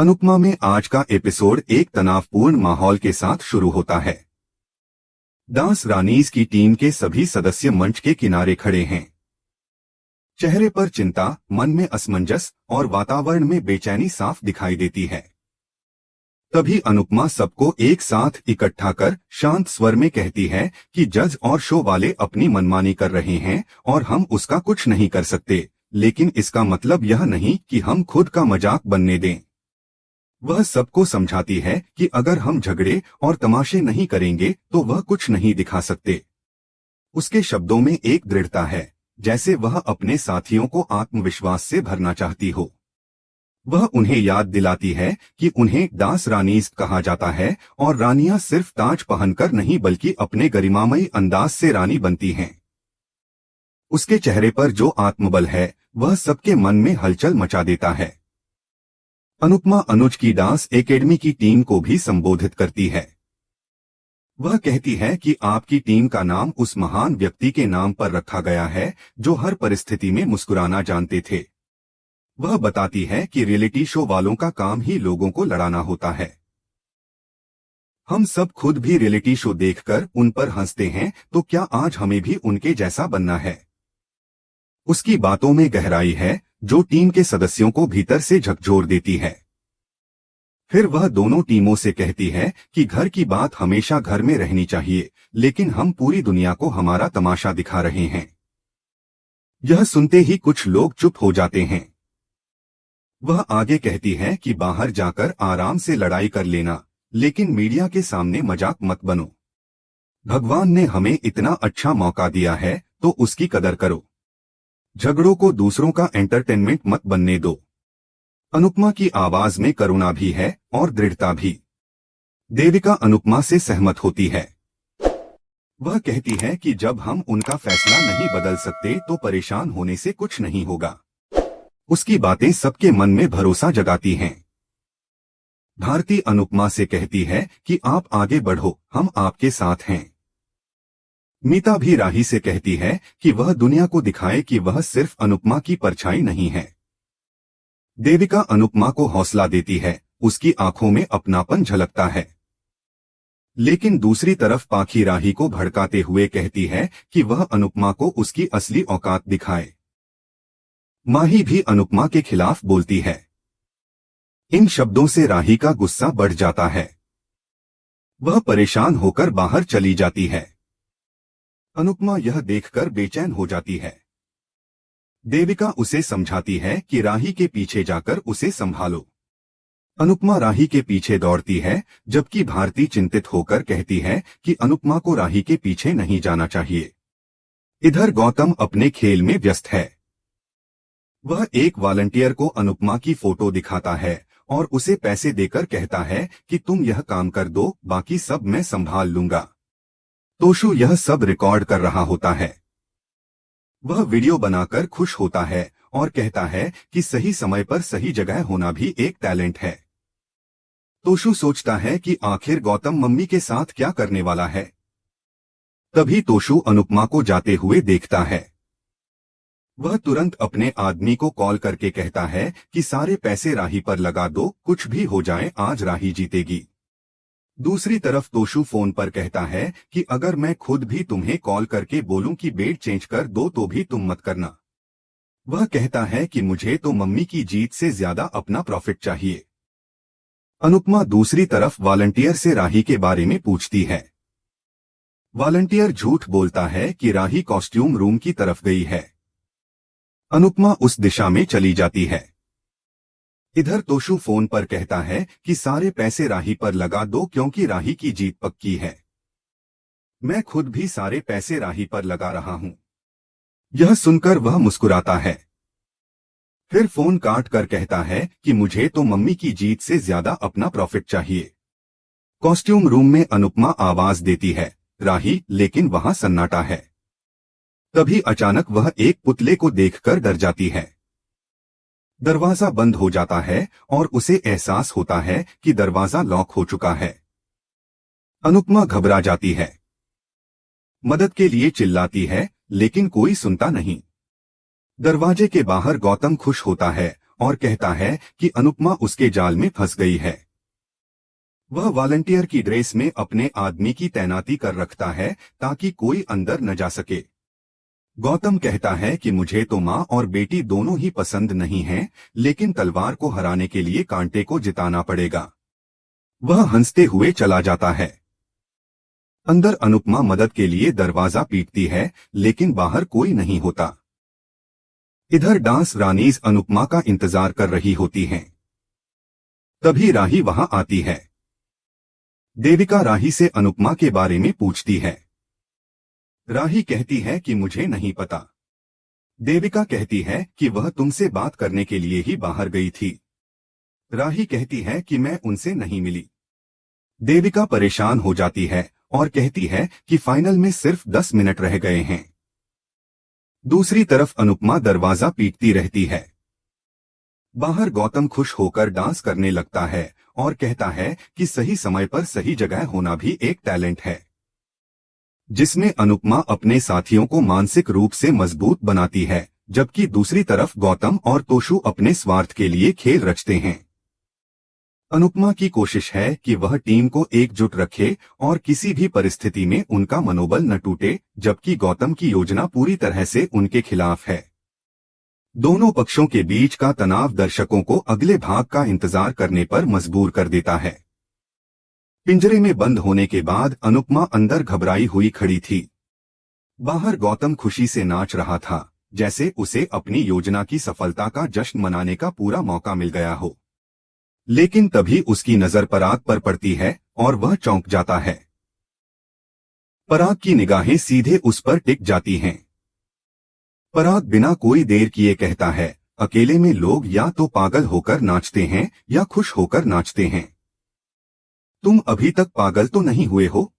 अनुपमा में आज का एपिसोड एक तनावपूर्ण माहौल के साथ शुरू होता है। डांस रानीज की टीम के सभी सदस्य मंच के किनारे खड़े हैं। चेहरे पर चिंता, मन में असमंजस और वातावरण में बेचैनी साफ दिखाई देती है। तभी अनुपमा सबको एक साथ इकट्ठा कर शांत स्वर में कहती है कि जज और शो वाले अपनी मनमानी कर रहे हैं और हम उसका कुछ नहीं कर सकते, लेकिन इसका मतलब यह नहीं कि हम खुद का मजाक बनने दें। वह सबको समझाती है कि अगर हम झगड़े और तमाशे नहीं करेंगे तो वह कुछ नहीं दिखा सकते। उसके शब्दों में एक दृढ़ता है, जैसे वह अपने साथियों को आत्मविश्वास से भरना चाहती हो। वह उन्हें याद दिलाती है कि उन्हें डांस रानीज कहा जाता है और रानियां सिर्फ ताज पहनकर नहीं बल्कि अपने गरिमामयी अंदाज से रानी बनती हैं। उसके चेहरे पर जो आत्मबल है वह सबके मन में हलचल मचा देता है। अनुपमा अनुज की डांस एकेडमी की टीम को भी संबोधित करती है। वह कहती है कि आपकी टीम का नाम उस महान व्यक्ति के नाम पर रखा गया है जो हर परिस्थिति में मुस्कुराना जानते थे। वह बताती है कि रियलिटी शो वालों का काम ही लोगों को लड़ाना होता है। हम सब खुद भी रियलिटी शो देखकर उन पर हंसते हैं, तो क्या आज हमें भी उनके जैसा बनना है? उसकी बातों में गहराई है जो टीम के सदस्यों को भीतर से झकझोर देती है। फिर वह दोनों टीमों से कहती है कि घर की बात हमेशा घर में रहनी चाहिए, लेकिन हम पूरी दुनिया को हमारा तमाशा दिखा रहे हैं। यह सुनते ही कुछ लोग चुप हो जाते हैं। वह आगे कहती है कि बाहर जाकर आराम से लड़ाई कर लेना, लेकिन मीडिया के सामने मजाक मत बनो। भगवान ने हमें इतना अच्छा मौका दिया है तो उसकी कदर करो। झगड़ों को दूसरों का एंटरटेनमेंट मत बनने दो। अनुपमा की आवाज में करुणा भी है और दृढ़ता भी। देविका अनुपमा से सहमत होती है। वह कहती है कि जब हम उनका फैसला नहीं बदल सकते तो परेशान होने से कुछ नहीं होगा। उसकी बातें सबके मन में भरोसा जगाती हैं। भारती अनुपमा से कहती है कि आप आगे बढ़ो, हम आपके साथ हैं। मीता भी राही से कहती है कि वह दुनिया को दिखाए कि वह सिर्फ अनुपमा की परछाई नहीं है। देविका अनुपमा को हौसला देती है, उसकी आंखों में अपनापन झलकता है। लेकिन दूसरी तरफ पाखी राही को भड़काते हुए कहती है कि वह अनुपमा को उसकी असली औकात दिखाए। माही भी अनुपमा के खिलाफ बोलती है। इन शब्दों से राही का गुस्सा बढ़ जाता है। वह परेशान होकर बाहर चली जाती है। अनुपमा यह देखकर बेचैन हो जाती है। देविका उसे समझाती है कि राही के पीछे जाकर उसे संभालो। अनुपमा राही के पीछे दौड़ती है, जबकि भारती चिंतित होकर कहती है कि अनुपमा को राही के पीछे नहीं जाना चाहिए। इधर गौतम अपने खेल में व्यस्त है। वह एक वॉलंटियर को अनुपमा की फोटो दिखाता है और उसे पैसे देकर कहता है कि तुम यह काम कर दो, बाकी सब मैं संभाल लूंगा। तोशु यह सब रिकॉर्ड कर रहा होता है। वह वीडियो बनाकर खुश होता है और कहता है कि सही समय पर सही जगह होना भी एक टैलेंट है। तोशु सोचता है कि आखिर गौतम मम्मी के साथ क्या करने वाला है। तभी तोशु अनुपमा को जाते हुए देखता है। वह तुरंत अपने आदमी को कॉल करके कहता है कि सारे पैसे राही पर लगा दो, कुछ भी हो जाए आज राही जीतेगी। दूसरी तरफ तोशु फोन पर कहता है कि अगर मैं खुद भी तुम्हें कॉल करके बोलूं कि बेड चेंज कर दो तो भी तुम मत करना। वह कहता है कि मुझे तो मम्मी की जीत से ज्यादा अपना प्रॉफिट चाहिए। अनुपमा दूसरी तरफ वॉलंटियर से राही के बारे में पूछती है। वॉलंटियर झूठ बोलता है कि राही कॉस्ट्यूम रूम की तरफ गई है। अनुपमा उस दिशा में चली जाती है। इधर तोशु फोन पर कहता है कि सारे पैसे राही पर लगा दो क्योंकि राही की जीत पक्की है। मैं खुद भी सारे पैसे राही पर लगा रहा हूं। यह सुनकर वह मुस्कुराता है। फिर फोन काट कर कहता है कि मुझे तो मम्मी की जीत से ज्यादा अपना प्रॉफिट चाहिए। कॉस्ट्यूम रूम में अनुपमा आवाज देती है, राही, लेकिन वहां सन्नाटा है। तभी अचानक वह एक पुतले को देखकर डर जाती है। दरवाजा बंद हो जाता है और उसे एहसास होता है कि दरवाजा लॉक हो चुका है। अनुपमा घबरा जाती है। मदद के लिए चिल्लाती है, लेकिन कोई सुनता नहीं। दरवाजे के बाहर गौतम खुश होता है और कहता है कि अनुपमा उसके जाल में फंस गई है। वह वॉलंटियर की ड्रेस में अपने आदमी की तैनाती कर रखता है ताकि कोई अंदर न जा सके। गौतम कहता है कि मुझे तो माँ और बेटी दोनों ही पसंद नहीं हैं, लेकिन तलवार को हराने के लिए कांटे को जिताना पड़ेगा। वह हंसते हुए चला जाता है। अंदर अनुपमा मदद के लिए दरवाजा पीटती है, लेकिन बाहर कोई नहीं होता। इधर डांस रानीज अनुपमा का इंतजार कर रही होती हैं। तभी राही वहां आती है। देविका राही से अनुपमा के बारे में पूछती है। राही कहती है कि मुझे नहीं पता। देविका कहती है कि वह तुमसे बात करने के लिए ही बाहर गई थी। राही कहती है कि मैं उनसे नहीं मिली। देविका परेशान हो जाती है और कहती है कि फाइनल में सिर्फ 10 मिनट रह गए हैं। दूसरी तरफ अनुपमा दरवाजा पीटती रहती है। बाहर गौतम खुश होकर डांस करने लगता है और कहता है कि सही समय पर सही जगह होना भी एक टैलेंट है, जिसमें अनुपमा अपने साथियों को मानसिक रूप से मजबूत बनाती है, जबकि दूसरी तरफ गौतम और तोशु अपने स्वार्थ के लिए खेल रचते हैं। अनुपमा की कोशिश है कि वह टीम को एकजुट रखे और किसी भी परिस्थिति में उनका मनोबल न टूटे, जबकि गौतम की योजना पूरी तरह से उनके खिलाफ है। दोनों पक्षों के बीच का तनाव दर्शकों को अगले भाग का इंतजार करने पर मजबूर कर देता है। पिंजरे में बंद होने के बाद अनुपमा अंदर घबराई हुई खड़ी थी। बाहर गौतम खुशी से नाच रहा था, जैसे उसे अपनी योजना की सफलता का जश्न मनाने का पूरा मौका मिल गया हो। लेकिन तभी उसकी नजर पराग पर पड़ती है और वह चौंक जाता है। पराग की निगाहें सीधे उस पर टिक जाती हैं। पराग बिना कोई देर किए कहता है, अकेले में लोग या तो पागल होकर नाचते हैं या खुश होकर नाचते हैं। तुम अभी तक पागल तो नहीं हुए हो,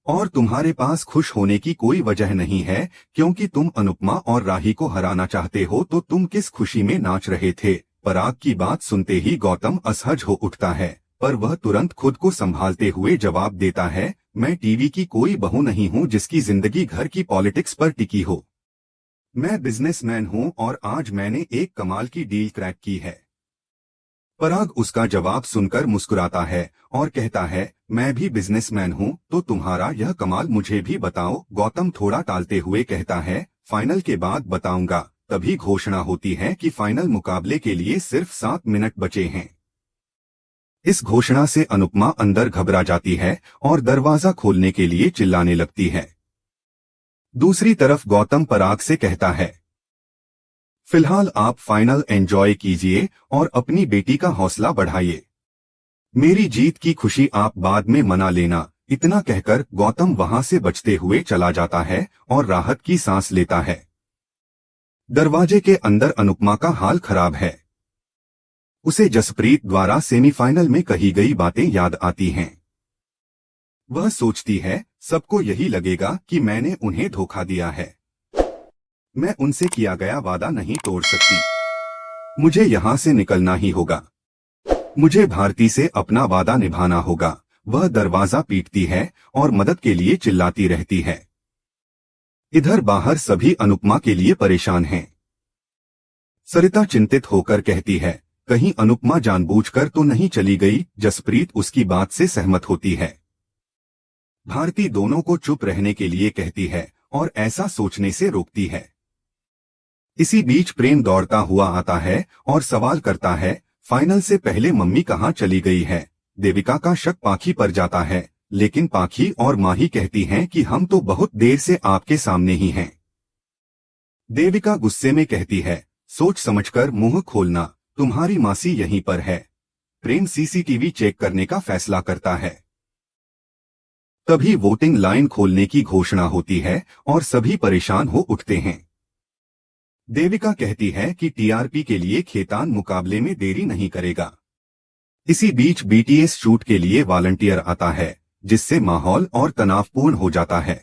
और तुम्हारे पास खुश होने की कोई वजह नहीं है, क्योंकि तुम अनुपमा और राही को हराना चाहते हो, तो तुम किस खुशी में नाच रहे थे। पराग की बात सुनते ही गौतम असहज हो उठता है, पर वह तुरंत खुद को संभालते हुए जवाब देता है, मैं टीवी की कोई बहू नहीं हूँ जिसकी जिंदगी घर की पॉलिटिक्स पर टिकी हो। मैं बिजनेसमैन हूँ और आज मैंने एक कमाल की डील क्रैक की है। पराग उसका जवाब सुनकर मुस्कुराता है और कहता है, मैं भी बिजनेसमैन हूँ, तो तुम्हारा यह कमाल मुझे भी बताओ। गौतम थोड़ा टालते हुए कहता है, फाइनल के बाद बताऊंगा। तभी घोषणा होती है कि फाइनल मुकाबले के लिए सिर्फ 7 मिनट बचे हैं। इस घोषणा से अनुपमा अंदर घबरा जाती है और दरवाजा खोलने के लिए चिल्लाने लगती है। दूसरी तरफ गौतम पराग से कहता है, फिलहाल आप फाइनल एंजॉय कीजिए और अपनी बेटी का हौसला बढ़ाइए। मेरी जीत की खुशी आप बाद में मना लेना। इतना कहकर गौतम वहां से बचते हुए चला जाता है और राहत की सांस लेता है। दरवाजे के अंदर अनुपमा का हाल खराब है। उसे जसप्रीत द्वारा सेमीफाइनल में कही गई बातें याद आती हैं। वह सोचती है, सबको यही लगेगा कि मैंने उन्हें धोखा दिया है। मैं उनसे किया गया वादा नहीं तोड़ सकती। मुझे यहाँ से निकलना ही होगा। मुझे भारती से अपना वादा निभाना होगा। वह दरवाजा पीटती है और मदद के लिए चिल्लाती रहती है। इधर बाहर सभी अनुपमा के लिए परेशान हैं। सरिता चिंतित होकर कहती है, कहीं अनुपमा जानबूझकर तो नहीं चली गई। जसप्रीत उसकी बात से सहमत होती है। भारती दोनों को चुप रहने के लिए कहती है और ऐसा सोचने से रोकती है। इसी बीच प्रेम दौड़ता हुआ आता है और सवाल करता है, फाइनल से पहले मम्मी कहाँ चली गई है। देविका का शक पाखी पर जाता है, लेकिन पाखी और माही कहती हैं कि हम तो बहुत देर से आपके सामने ही हैं। देविका गुस्से में कहती है, सोच समझकर मुंह खोलना, तुम्हारी मासी यहीं पर है। प्रेम सीसीटीवी चेक करने का फैसला करता है। तभी वोटिंग लाइन खोलने की घोषणा होती है और सभी परेशान हो उठते हैं। देविका कहती है कि टीआरपी के लिए खेतान मुकाबले में देरी नहीं करेगा। इसी बीच बीटीएस शूट के लिए वॉलंटियर आता है, जिससे माहौल और तनावपूर्ण हो जाता है।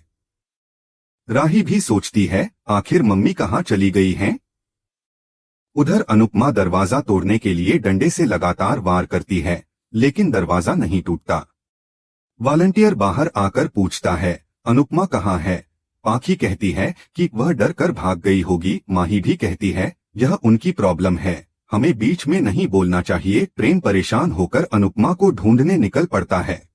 राही भी सोचती है, आखिर मम्मी कहाँ चली गई हैं? उधर अनुपमा दरवाजा तोड़ने के लिए डंडे से लगातार वार करती है, लेकिन दरवाजा नहीं टूटता। वॉलंटियर बाहर आकर पूछता है, अनुपमा कहाँ है? पाखी कहती है कि वह डर कर भाग गई होगी। माही भी कहती है, यह उनकी प्रॉब्लम है। हमें बीच में नहीं बोलना चाहिए। प्रेम परेशान होकर अनुपमा को ढूंढने निकल पड़ता है।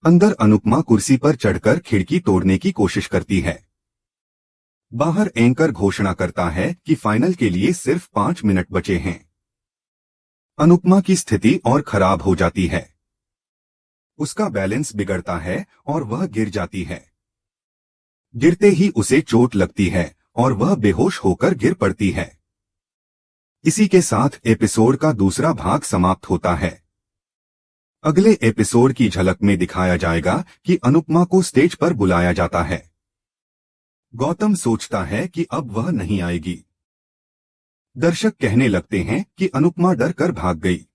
अंदर अनुपमा कुर्सी पर चढ़कर खिड़की तोड़ने की कोशिश करती है। बाहर एंकर घोषणा करता है कि फाइनल के लिए सिर्फ 5 मिनट बचे हैं। अनुपमा की स्थिति और खराब हो जाती है। उसका बैलेंस बिगड़ता है और वह गिर जाती है। गिरते ही उसे चोट लगती है और वह बेहोश होकर गिर पड़ती है। इसी के साथ एपिसोड का दूसरा भाग समाप्त होता है। अगले एपिसोड की झलक में दिखाया जाएगा कि अनुपमा को स्टेज पर बुलाया जाता है। गौतम सोचता है कि अब वह नहीं आएगी। दर्शक कहने लगते हैं कि अनुपमा डर कर भाग गई।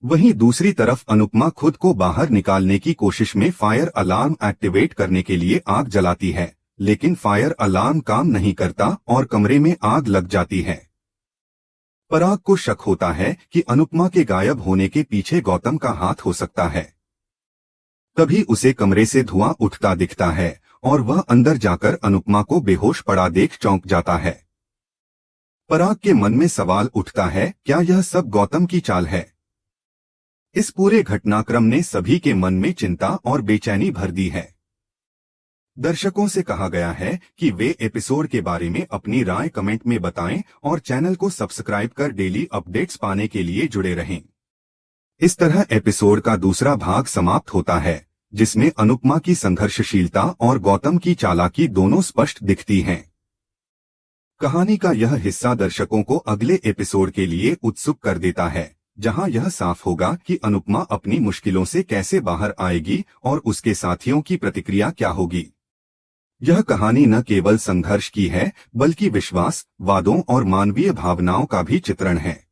वहीं दूसरी तरफ अनुपमा खुद को बाहर निकालने की कोशिश में फायर अलार्म एक्टिवेट करने के लिए आग जलाती है, लेकिन फायर अलार्म काम नहीं करता और कमरे में आग लग जाती है। पराग को शक होता है कि अनुपमा के गायब होने के पीछे गौतम का हाथ हो सकता है। तभी उसे कमरे से धुआं उठता दिखता है और वह अंदर जाकर अनुपमा को बेहोश पड़ा देख चौंक जाता है। पराग के मन में सवाल उठता है, क्या यह सब गौतम की चाल है? इस पूरे घटनाक्रम ने सभी के मन में चिंता और बेचैनी भर दी है। दर्शकों से कहा गया है कि वे एपिसोड के बारे में अपनी राय कमेंट में बताएं और चैनल को सब्सक्राइब कर डेली अपडेट्स पाने के लिए जुड़े रहें। इस तरह एपिसोड का दूसरा भाग समाप्त होता है, जिसमें अनुपमा की संघर्षशीलता और गौतम की चालाकी दोनों स्पष्ट दिखती हैं। कहानी का यह हिस्सा दर्शकों को अगले एपिसोड के लिए उत्सुक कर देता है, जहां यह साफ होगा कि अनुपमा अपनी मुश्किलों से कैसे बाहर आएगी और उसके साथियों की प्रतिक्रिया क्या होगी। यह कहानी न केवल संघर्ष की है, बल्कि विश्वास, वादों और मानवीय भावनाओं का भी चित्रण है।